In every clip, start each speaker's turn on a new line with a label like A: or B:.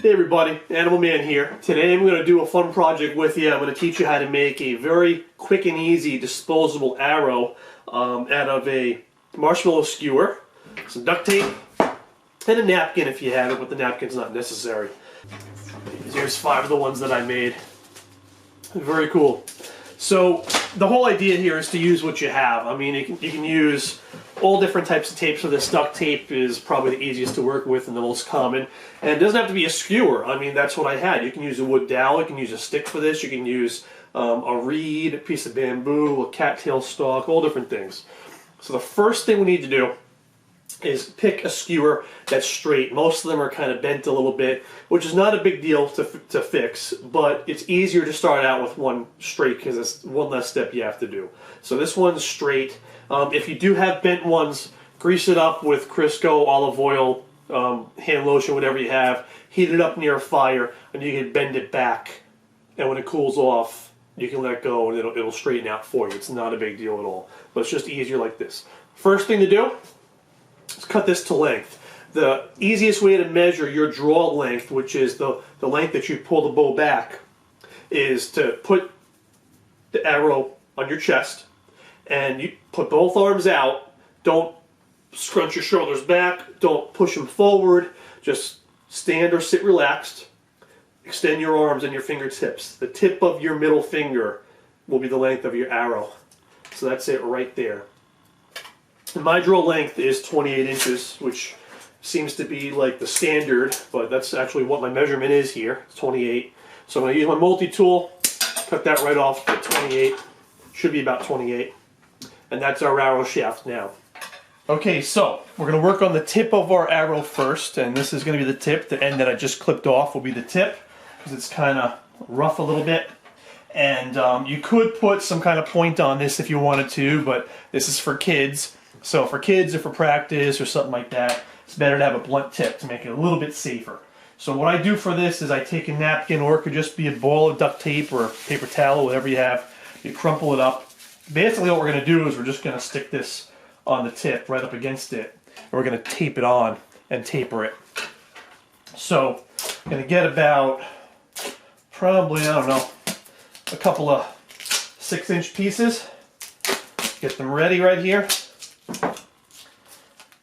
A: Hey everybody, Animal Man here. Today I'm going to do a fun project with you. I'm going to teach you how to make a very quick and easy disposable arrow out of a marshmallow skewer, some duct tape, and a napkin if you have it, but the napkin's not necessary. Here's 5 of the ones that I made. Very cool. So the whole idea here is to use what you have. I mean, you can use all different types of tapes for this. Duct tape is probably the easiest to work with and the most common. And it doesn't have to be a skewer. I mean, that's what I had. You can use a wood dowel, you can use a stick for this, you can use a reed, a piece of bamboo, a cattail stalk, all different things. So the first thing we need to do is pick a skewer that's straight. Most of them are kind of bent a little bit, which is not a big deal to fix, but it's easier to start out with one straight because it's one less step you have to do. So this one's straight. If you do have bent ones, grease it up with Crisco, olive oil, hand lotion, whatever you have. Heat it up near a fire, and you can bend it back. And when it cools off, you can let go, and it'll straighten out for you. It's not a big deal at all, but it's just easier like this. First thing to do is cut this to length. The easiest way to measure your draw length, which is the length that you pull the bow back, is to put the arrow on your chest, and you put both arms out. Don't scrunch your shoulders back. Don't push them forward. Just stand or sit relaxed. Extend your arms and your fingertips. The tip of your middle finger will be the length of your arrow. So that's it right there. And my draw length is 28 inches, which seems to be like the standard, but that's actually what my measurement is here. It's 28. So I'm going to use my multi-tool, cut that right off at 28. Should be about 28. And that's our arrow shaft now. Okay, so we're going to work on the tip of our arrow first, and this is going to be the tip. The end that I just clipped off will be the tip, because it's kind of rough a little bit. And you could put some kind of point on this if you wanted to, but this is for kids. So for kids or for practice or something like that, it's better to have a blunt tip to make it a little bit safer. So what I do for this is I take a napkin, or it could just be a ball of duct tape or paper towel, whatever you have. You crumple it up. Basically what we're going to do is we're just going to stick this on the tip right up against it, and we're going to tape it on and taper it. So I'm going to get about probably, I don't know, a couple of 6-inch pieces. Get them ready right here.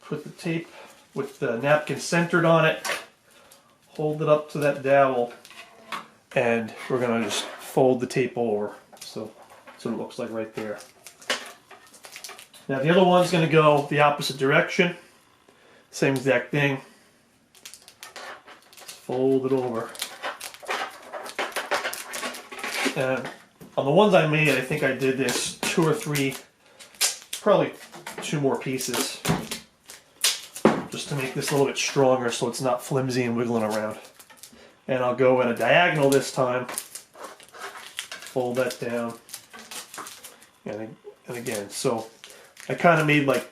A: Put the tape with the napkin centered on it. Hold it up to that dowel, and we're going to just fold the tape over. So that's what it looks like right there. Now the other one's going to go the opposite direction. Same exact thing. Fold it over. And on the ones I made, I think I did this 2 or 3, probably 2 more pieces, just to make this a little bit stronger so it's not flimsy and wiggling around. And I'll go at a diagonal this time. Fold that down. And again, so I kind of made like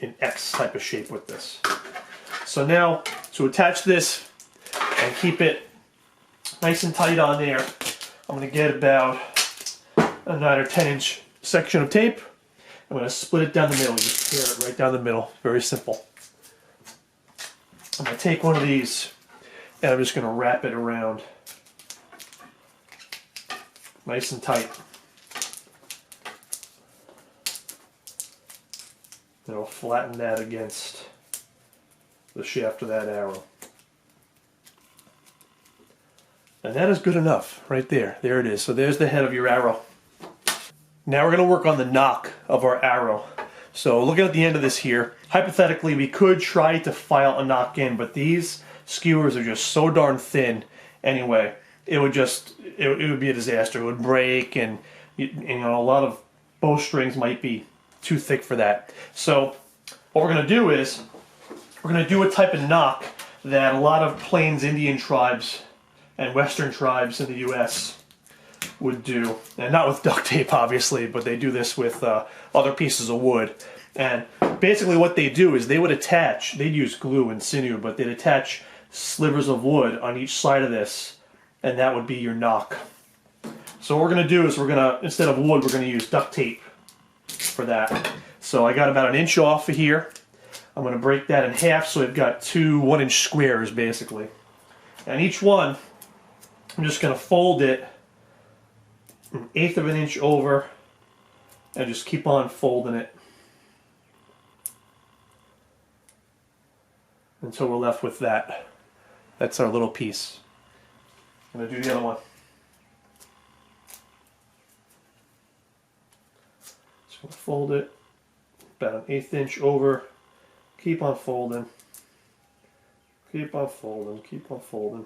A: an X type of shape with this. So now to attach this and keep it nice and tight on there, I'm going to get about a 9 or 10-inch section of tape. I'm going to split it down the middle. You just tear it right down the middle. Very simple. I'm going to take one of these and I'm just going to wrap it around nice and tight. And I'll flatten that against the shaft of that arrow. And that is good enough right there. There it is. So there's the head of your arrow. Now we're going to work on the nock of our arrow. So looking at the end of this here, hypothetically we could try to file a nock in, but these skewers are just so darn thin anyway, it would be a disaster. It would break, and you know, a lot of bowstrings might be too thick for that. So what we're going to do is we're going to do a type of nock that a lot of Plains Indian tribes and Western tribes in the US would do, and not with duct tape obviously, but they do this with other pieces of wood. And basically what they do is they'd use glue and sinew, but they'd attach slivers of wood on each side of this, and that would be your nock. So what we're going to do is instead of wood, we're going to use duct tape for that. So I got about 1 inch off of here. I'm going to break that in half, so I've got 2 1-inch squares basically. And each one, I'm just going to fold it 1/8 of an inch over and just keep on folding it until we're left with that. That's our little piece. I'm going to do the other one. Just going to fold it about 1/8 inch over. Keep on folding. Keep on folding. Keep on folding.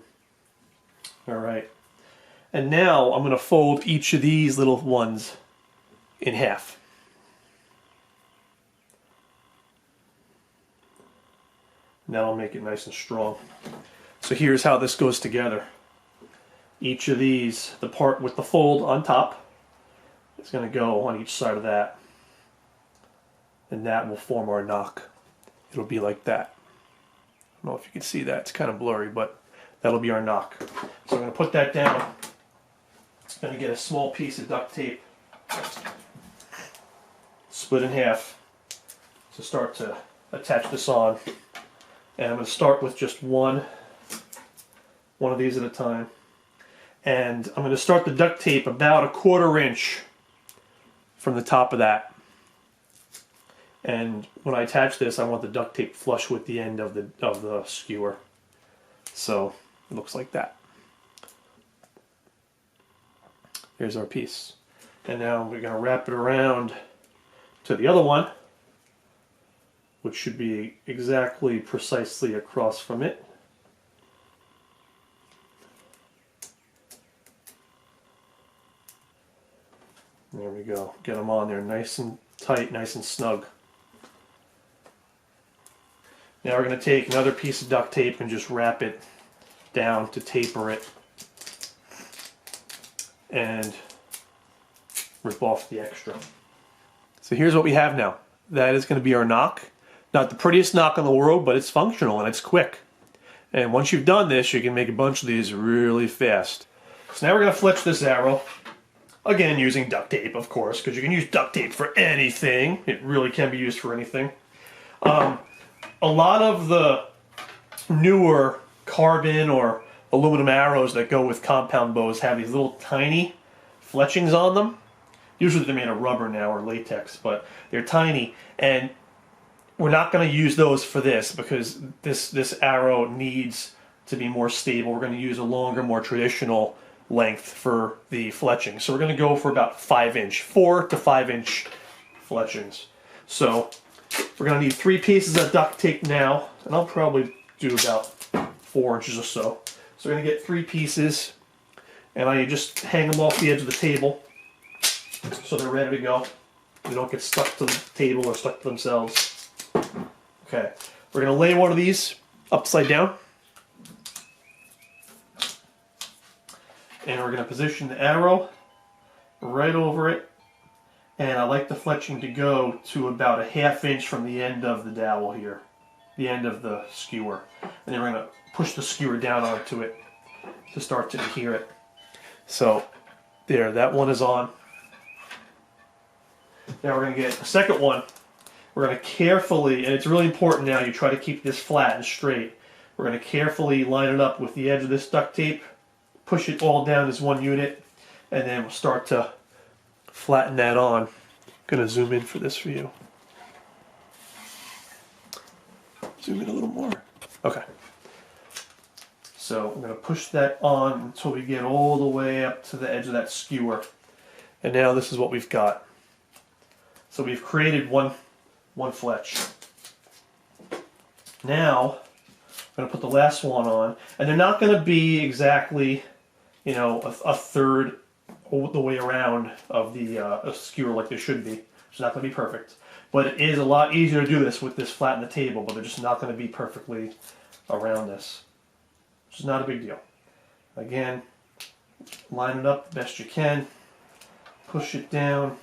A: All right. And now I'm going to fold each of these little ones in half. Now I'll make it nice and strong. So here's how this goes together. Each of these, the part with the fold on top, is going to go on each side of that. And that will form our nock. It'll be like that. I don't know if you can see that. It's kind of blurry, but that'll be our nock. So I'm going to put that down. I'm going to get a small piece of duct tape, split in half, to start to attach this on. And I'm going to start with just one of these at a time. And I'm going to start the duct tape about 1/4 inch from the top of that. And when I attach this, I want the duct tape flush with the end of the skewer. So it looks like that. Here's our piece. And now we're going to wrap it around to the other one, which should be exactly precisely across from it. There we go. Get them on there nice and tight, nice and snug. Now we're going to take another piece of duct tape and just wrap it down to taper it and rip off the extra. So here's what we have now. That is going to be our nock. Not the prettiest nock in the world, but it's functional and it's quick. And once you've done this, you can make a bunch of these really fast. So now we're going to fletch this arrow. Again, using duct tape, of course, because you can use duct tape for anything. It really can be used for anything. A lot of the newer carbon or aluminum arrows that go with compound bows have these little tiny fletchings on them. Usually they're made of rubber now or latex, but they're tiny. And we're not going to use those for this because this arrow needs to be more stable. We're going to use a longer, more traditional length for the fletching. So we're going to go for about 5-inch, 4 to 5-inch fletchings. So we're going to need 3 pieces of duct tape now, and I'll probably do about 4 inches or so. So we're going to get 3 pieces, and I just hang them off the edge of the table so they're ready to go. They don't get stuck to the table or stuck to themselves. Okay, we're going to lay one of these upside down. And we're going to position the arrow right over it. And I like the fletching to go to about 1/2 inch from the end of the dowel here. The end of the skewer. And then we're going to push the skewer down onto it to start to adhere it. So, there, that one is on. Now we're going to get a second one. We're going to carefully, and it's really important now, you try to keep this flat and straight. We're going to carefully line it up with the edge of this duct tape. Push it all down as one unit, and then we'll start to flatten that on. I'm going to zoom in for this for you. Zoom in a little more. Okay. So I'm going to push that on until we get all the way up to the edge of that skewer. And now this is what we've got. So we've created one fletch. Now I'm going to put the last one on, and they're not going to be exactly, you know, a third the way around of the skewer like they should be. It's not going to be perfect, but it is a lot easier to do this with this flat in the table, but they're just not going to be perfectly around this, which is not a big deal. Again, line it up the best you can, push it down,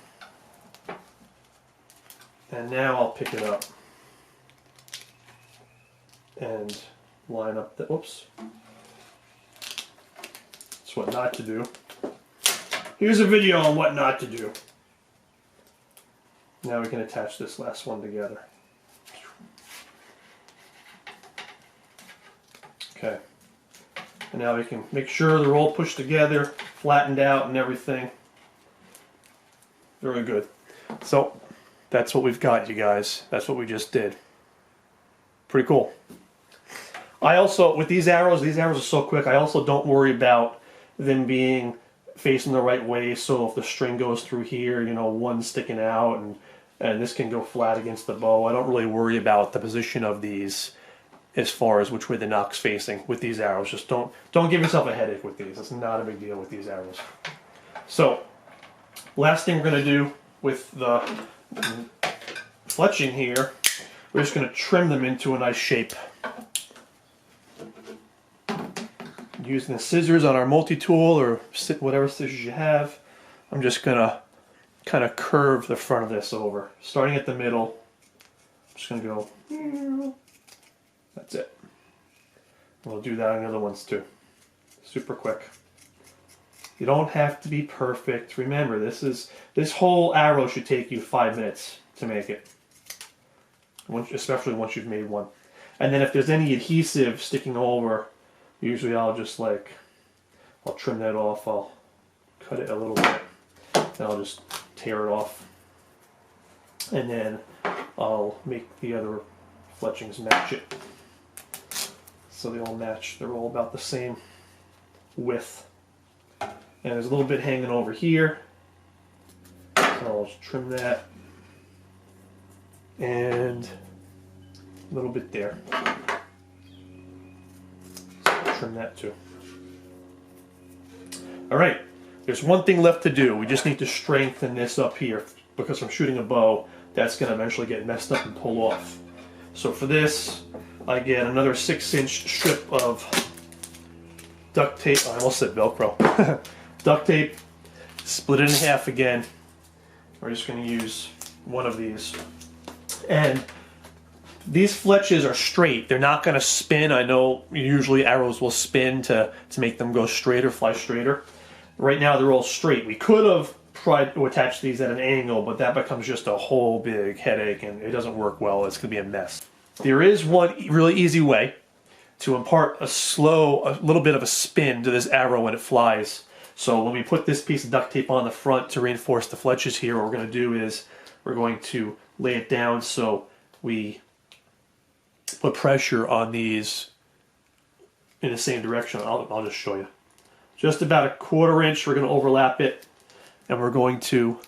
A: and now I'll pick it up and line up the, whoops, that's what not to do. Here's a video on what not to do. Now we can attach this last one together. Okay. And now we can make sure they're all pushed together, flattened out and everything. Very good. So that's what we've got, you guys. That's what we just did. Pretty cool. I also, with these arrows are so quick, I also don't worry about them being facing the right way. So if the string goes through here, you know, one sticking out and this can go flat against the bow. I don't really worry about the position of these as far as which way the nock's facing with these arrows. Just don't give yourself a headache with these. It's not a big deal with these arrows. So last thing we're going to do with the fletching here, we're just going to trim them into a nice shape. Using the scissors on our multi-tool or whatever scissors you have, I'm just going to kind of curve the front of this over. Starting at the middle, I'm just going to go, that's it. We'll do that on the other ones too. Super quick. You don't have to be perfect. Remember, this whole arrow should take you 5 minutes to make it. Especially once you've made one. And then if there's any adhesive sticking over, usually I'll just I'll trim that off. I'll cut it a little bit. Then I'll just tear it off. And then I'll make the other fletchings match it. So they all match. They're all about the same width. And there's a little bit hanging over here. So I'll just trim that. And a little bit there. Trim that too. Alright, there's one thing left to do. We just need to strengthen this up here because I'm shooting a bow. That's going to eventually get messed up and pull off. So for this, I get another 6-inch strip of duct tape. I almost said Velcro. Duct tape. Split it in half again. We're just going to use one of these. And these fletches are straight. They're not going to spin. I know usually arrows will spin to make them go straighter, fly straighter. Right now they're all straight. We could have tried to attach these at an angle, but that becomes just a whole big headache and it doesn't work well. It's going to be a mess. There is one really easy way to impart a little bit of a spin to this arrow when it flies. So when we put this piece of duct tape on the front to reinforce the fletches here, what we're going to do is we're going to lay it down so we put pressure on these in the same direction. I'll just show you. Just about 1/4 inch, we're going to overlap it, and we're going to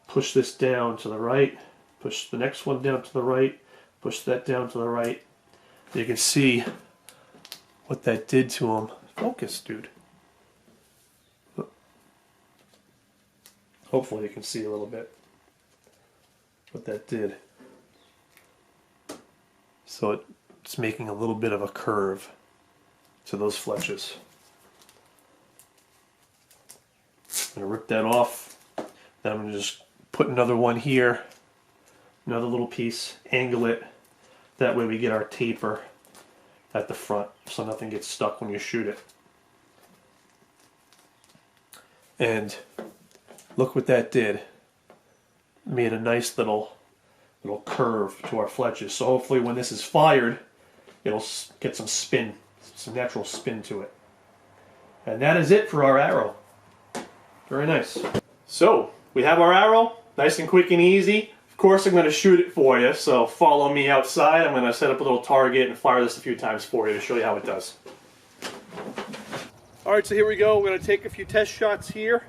A: push this down to the right, push the next one down to the right, push that down to the right. You can see what that did to them. Focus, dude. Hopefully you can see a little bit what that did. So it's making a little bit of a curve to those fletches. I'm going to rip that off. Then I'm going to just put another one here, another little piece, angle it. That way we get our taper at the front so nothing gets stuck when you shoot it. And look what that did. Made a nice little curve to our fletches. So hopefully when this is fired, it'll get some spin, some natural spin to it. And that is it for our arrow. Very nice. So we have our arrow, nice and quick and easy. Of course I'm going to shoot it for you, so follow me outside. I'm going to set up a little target and fire this a few times for you to show you how it does. Alright, so here we go. We're going to take a few test shots here.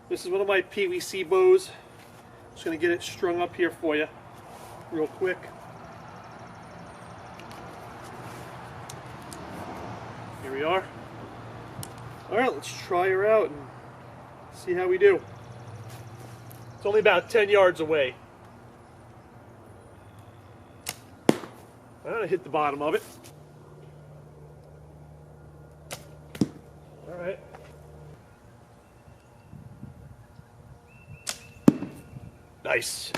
A: This is one of my PVC bows. Just going to get it strung up here for you real quick. Here we are. Alright, let's try her out and see how we do. It's only about 10 yards away. I'm going to hit the bottom of it. Alright. Nice.